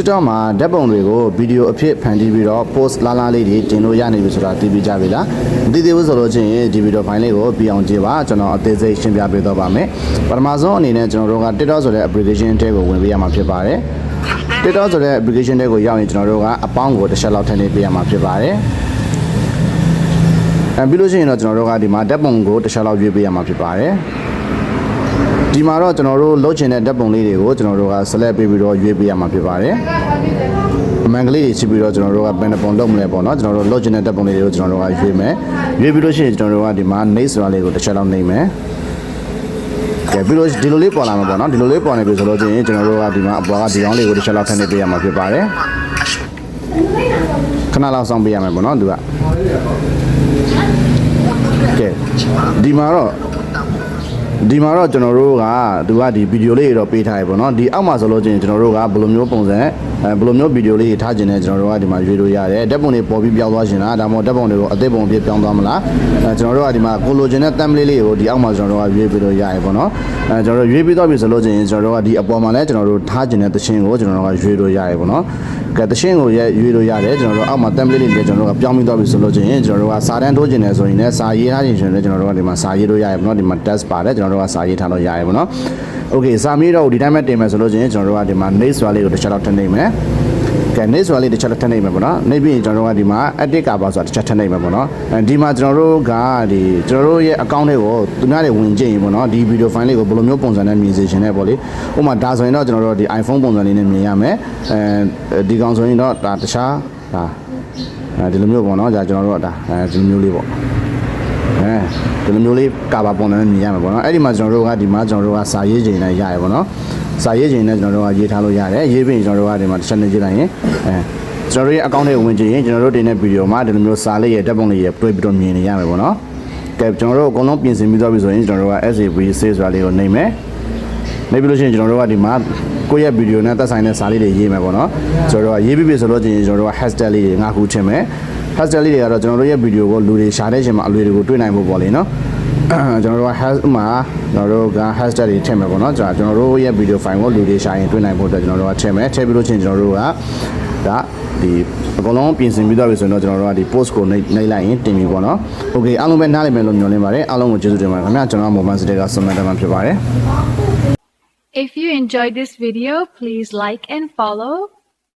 TikTok မှာဓာတ်ပုံတွေကိုဗီဒီယိုအဖြစ်ဖန်တီးပြီးတော့ post လာလေးတွေတင်လို့ရနေပြီဆိုတာသိပြီးကြပြီလားမသိသေးဘူးဆိုလို့ချင်းဒီဗီဒီယိုဖိုင်လေးကိုပြအောင်ကြည့်ပါကျွန်တော်အသေးစိတ်ရှင်းပြပေးတော့ပါမယ်ပထမဆုံးအနေနဲ့ကျွန်တော်တို့က TikTok ဆိုတဲ့ application တဲကိုဝင်ပေးရမှာဖြစ်ပါတယ် TikTok ဆိုတဲ့ application တဲကိုရောက်ရင်ကျွန်တော်တို့ကအပေါင်းကိုတစ်ချက်လောက်ထည့်နေပေးရမှာဖြစ်ပါတယ်ပြီးလို့ရှိရင်တော့ကျွန်တော်တို့ကဒီမှာဓာတ်ပုံကိုတစ်ချက်လောက်ရွေးပေးရမှာဖြစ်ပါတယ်ဒီမှာတော့ကျွန်တော်တို့လုပ်ချင်တဲ့ဓာတ်ပုံလေးတွေကိုကျွန်တော်တို့က select ပေးပြီးတော့ရွေးပေးရမှာဖြစ်ပါတယ်အမှန်ကလေးတွေချစ်ပြီးတော့ကျွန်တော်တို့ကဘယ်နှပုံလုပ်မလဲပေါ့နော်ကျွန်တော်တို့လုပ်ချင်တဲ့ဓာတ်ပုံလေးတွေကိုကျွန်တော်တို့ကရွေးမယ်ရွေးပြီးလို့ရှိရင်ကျွန်တော်တို့ကဒီမှာ next ဆိုတာလေးကိုတစ်ချက်လောက်နှိပ်မယ်ကဲပြီးလို့ဒီလိုလေးပေါ်လာမှာပေါ့နော်ဒီလိုလေးပေါ်နေပြီဆိုလို့ချင်းကျွန်တော်တို့ကဒီမှာအပေါ်ကဒီကောင်းလေးကိုတစ်ချက်လောက်ထည့်နေပေးရမှာဖြစ်ပါတယ်ခဏလောက်စောင့်ပေးရမယ်ပေါ့နော်သူကကဲဒီမှာတော့ကျွန်တော်တို့ကသူကဒီဗီဒီယိုလေးတွေတော့ပေးထားရပေါ့နော်ဒီအောက်မှာဆိုလို့ချင်းကျွန်တော်တို့ကဘယ်လိုမျိုးပုံစံဘယ်လိုမျိုးဗီဒီယိုလေးတွေထားခြင်းနဲ့ကျွန်တော်တို့ကဒီမှာရွေးလို့ရတယ်ဓာတ်ပုံတွေပေါ်ပြီးပြောင်းသွားခြင်းလားဒါမှမဟုတ်ဓာတ်ပုံတွေကိုအသေးပုံအဖြစ်ပြောင်းသွားမလားကျွန်တော်တို့ကဒီမှာကိုလိုချင်တဲ့ thumbnail လေးကိုဒီအောက်မှာကျွန်တော်တို့ကရွေးပြီးလို့ရရပေါ့နော်ကျွန်တော်တို့ရွေးပြီးတော့ပြီဆိုလို့ချင်းကျွန်တော်တို့ကဒီအပေါ်မှာလည်းကျွန်တော်တို့ထားခြင်းတဲ့သချင်းကိုကျွန်တော်တို့ကရွေးလို့ရရပေါ့နော်ကဲသချင်းကိုရွေးလို့ရတယ်ကျွန်တော်တို့အောက်မှာ thumbnail လေးတွေကျွန်တော်တို့ကပြောင်းပြီးတော့ပြီဆိုလို့ချင်းကျွန်တော်တို့ကစာတန်းထိုးခြင်းနဲ့ဆိုရင်လည်းစာရေးထားခြင်းဆိုရင်လည်းကျွန်တော်တို့ကဒီမှာစာရေးလို့ရရပေါ့နော်ဒီမှာ test ပါတယ်ကျွန်တော်တို့ကစာရေးထားလို့ရရပေါ့နော်โอเคစာမေးတော့ဒီတိုင်းပဲတင်မယ်ဆိုလို့ချင်းကျွန်တော်တို့ကဒီမှာ next ဆိုတာလေးကိုတစ်ချက်လောက်ထည့်နေမယ်ကဲ next ဆိုတာလေးတစ်ချက်လောက်ထည့်နေမယ်ပေါ့နော်နေပြီးရင်ကျွန်တော်တို့ကဒီမှာ edit cover ဆိုတာတစ်ချက်ထည့်နေမယ်ပေါ့နော်ဒီမှာကျွန်တော်တို့ကဒီကျွန်တော်တို့ရဲ့ account တွေကိုသူများတွေဝင်ကြည့်ရင်ပေါ့နော်ဒီ video file လေးကိုဘယ်လိုမျိုးပုံစံနဲ့မြင်စေချင်လဲပေါ့လေဥပမာဒါဆိုရင်တော့ကျွန်တော်တို့ဒီ iPhone ပုံစံလေးနဲ့မြင်ရမယ်ဒီကောင်ဆိုရင်တော့ဒါတခြားဒါဒီလိုမျိုးပေါ့နော်ဒါကျွန်တော်တို့ကဒါဒီလိုမျိုးလေးပေါ့ဒီလိုမျိုးလေးကာဘာပုံစံနဲ့မြင်ရမှာပေါ့နော်အဲ့ဒီမှာကျွန်တော်တို့ကဒီမှာကျွန်တော်တို့ကစာရေးချိန်နဲ့ရရပေါ့နော်စာရေးချိန်နဲ့ကျွန်တော်တို့ကရေးထားလို့ရတယ်ရေးပြီးရင်ကျွန်တော်တို့ကဒီမှာတစ်ချက်နဲ့ကြည့်လိုက်ရင်ကျွန်တော်တို့ရဲ့ account တွေကိုဝင်ကြည့်ရင်ကျွန်တော်တို့တင်တဲ့ဗီဒီယိုမှာဒီလိုမျိုးစာလေးရဲ့ဓာတ်ပုံလေးရဲ့တွေ့ပြီးတော့မြင်နေရမှာပေါ့နော်ကဲကျွန်တော်တို့အကုန်လုံးပြင်ဆင်ပြီးသွားပြီဆိုရင်ကျွန်တော်တို့က SAV save ဆိုတာလေးကိုနှိပ်မယ်နှိပ်ပြီးလို့ရှိရင်ကျွန်တော်တို့ကဒီမှာကိုယ့်ရဲ့ဗီဒီယိုနဲ့သက်ဆိုင်တဲ့စာလေးတွေရေးမယ်ပေါ့နော်ကျွန်တော်တို့ကရေးပြီးပြီဆိုတော့ကျွန်တော်တို့က hashtag လေးတွေငါခုချင်းမယ် hashtag လေးတွေကတော့ကျွန်တော်တို့ရဲ့ဗီဒီယိုကိုလူတွေရှာတဲ့ချိန်မှာအလွယ်တကူတွေ့နိုင်ဖို့ပေါ့လေနော်ကျွန်တော်တို့က ကျွန်တော်တို့က hashtag တွေထည့်မယ်ပေါ့နော်ကျွန်တော်တို့ရဲ့ဗီဒီယိုဖိုင်ကိုလူတွေရှာရင်တွေ့နိုင်ဖို့အတွက်ကျွန်တော်တို့ကထည့်မယ်ထည့်ပြီးလို့ချင်းကျွန်တော်တို့ကဒါဒီအကုန်လုံးပြင်ဆင်ပြီးတော့ပြီဆိုရင်တော့ကျွန်တော်တို့ကဒီ post ကိုနှိပ်လိုက်ရင်တင်ပြီပေါ့နော် okay အားလုံးပဲနားလည်မယ်လို့ညွှန်လင်းပါတယ်အားလုံးကိုကျေးဇူးတင်ပါတယ်ခင်ဗျာကျွန်တော်က Mobile City ကစုံမတမန်ဖြစ်ပါတယ် If you enjoyed this video, please like and follow.